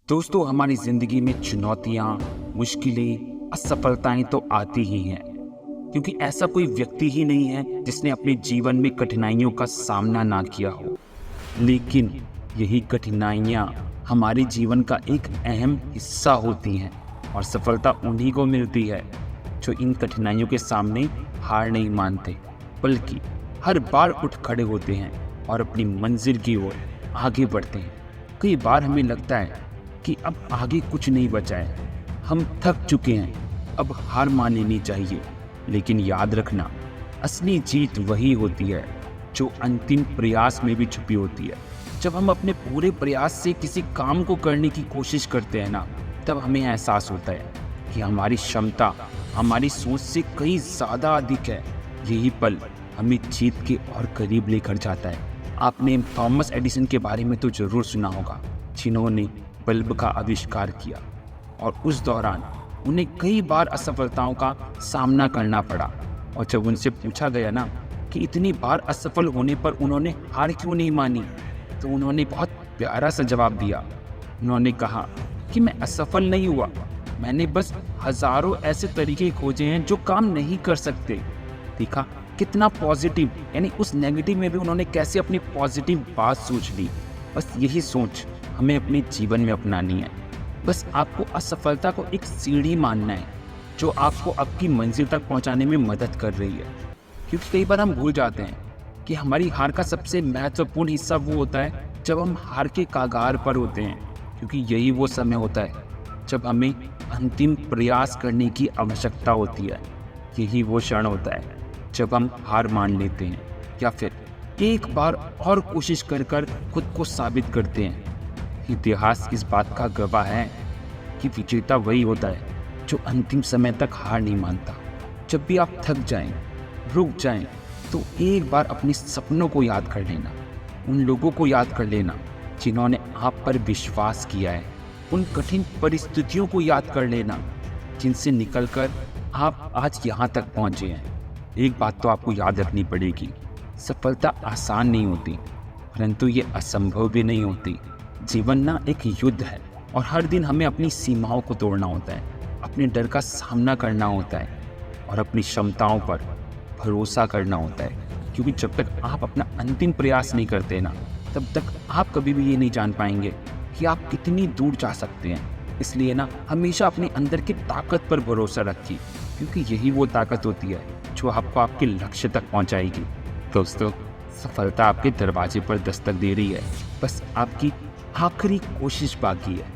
दोस्तों, हमारी ज़िंदगी में चुनौतियाँ, मुश्किलें, असफलताएं तो आती ही हैं, क्योंकि ऐसा कोई व्यक्ति ही नहीं है जिसने अपने जीवन में कठिनाइयों का सामना ना किया हो। लेकिन यही कठिनाइयाँ हमारे जीवन का एक अहम हिस्सा होती हैं और सफलता उन्हीं को मिलती है जो इन कठिनाइयों के सामने हार नहीं मानते, बल्कि हर बार उठ खड़े होते हैं और अपनी मंजिल की ओर आगे बढ़ते हैं। कई बार हमें लगता है कि अब आगे कुछ नहीं बचा है, हम थक चुके हैं, अब हार मान लेनी चाहिए। लेकिन याद रखना, असली जीत वही होती है जो अंतिम प्रयास में भी छुपी होती है। जब हम अपने पूरे प्रयास से किसी काम को करने की कोशिश करते हैं ना, तब हमें एहसास होता है कि हमारी क्षमता हमारी सोच से कहीं ज़्यादा अधिक है। यही पल हमें जीत के और करीब लेकर जाता है। आपने थॉमस एडिसन के बारे में तो ज़रूर सुना होगा, जिन्होंने बल्ब का आविष्कार किया और उस दौरान उन्हें कई बार असफलताओं का सामना करना पड़ा। और जब उनसे पूछा गया ना कि इतनी बार असफल होने पर उन्होंने हार क्यों नहीं मानी, तो उन्होंने बहुत प्यारा सा जवाब दिया। उन्होंने कहा कि मैं असफल नहीं हुआ, मैंने बस हजारों ऐसे तरीके खोजे हैं जो काम नहीं कर सकते। देखा कितना पॉजिटिव, यानी उस नेगेटिव में भी उन्होंने कैसे अपनी पॉजिटिव बात सोच ली। बस यही सोच हमें अपने जीवन में अपनानी है। बस आपको असफलता को एक सीढ़ी मानना है जो आपको आपकी मंजिल तक पहुंचाने में मदद कर रही है। क्योंकि कई बार हम भूल जाते हैं कि हमारी हार का सबसे महत्वपूर्ण हिस्सा वो होता है जब हम हार के कगार पर होते हैं, क्योंकि यही वो समय होता है जब हमें अंतिम प्रयास करने की आवश्यकता होती है। यही वो क्षण होता है जब हम हार मान लेते हैं या फिर एक बार और कोशिश कर खुद को साबित करते हैं। इतिहास इस बात का गवाह है कि विजेता वही होता है जो अंतिम समय तक हार नहीं मानता। जब भी आप थक जाएं, रुक जाएं, तो एक बार अपने सपनों को याद कर लेना, उन लोगों को याद कर लेना जिन्होंने आप पर विश्वास किया है, उन कठिन परिस्थितियों को याद कर लेना जिनसे निकलकर आप आज यहाँ तक पहुँचे हैं। एक बात तो आपको याद रखनी पड़ेगी, सफलता आसान नहीं होती, परंतु ये असंभव भी नहीं होती। जीवन ना एक युद्ध है और हर दिन हमें अपनी सीमाओं को तोड़ना होता है, अपने डर का सामना करना होता है और अपनी क्षमताओं पर भरोसा करना होता है। क्योंकि जब तक आप अपना अंतिम प्रयास नहीं करते ना, तब तक आप कभी भी ये नहीं जान पाएंगे कि आप कितनी दूर जा सकते हैं। इसलिए ना हमेशा अपने अंदर की ताकत पर भरोसा रखिए, क्योंकि यही वो ताकत होती है जो आपको आपके लक्ष्य तक पहुंचाएगी। दोस्तों, सफलता आपके दरवाजे पर दस्तक दे रही है, बस आपकी आखिरी कोशिश बाकी है।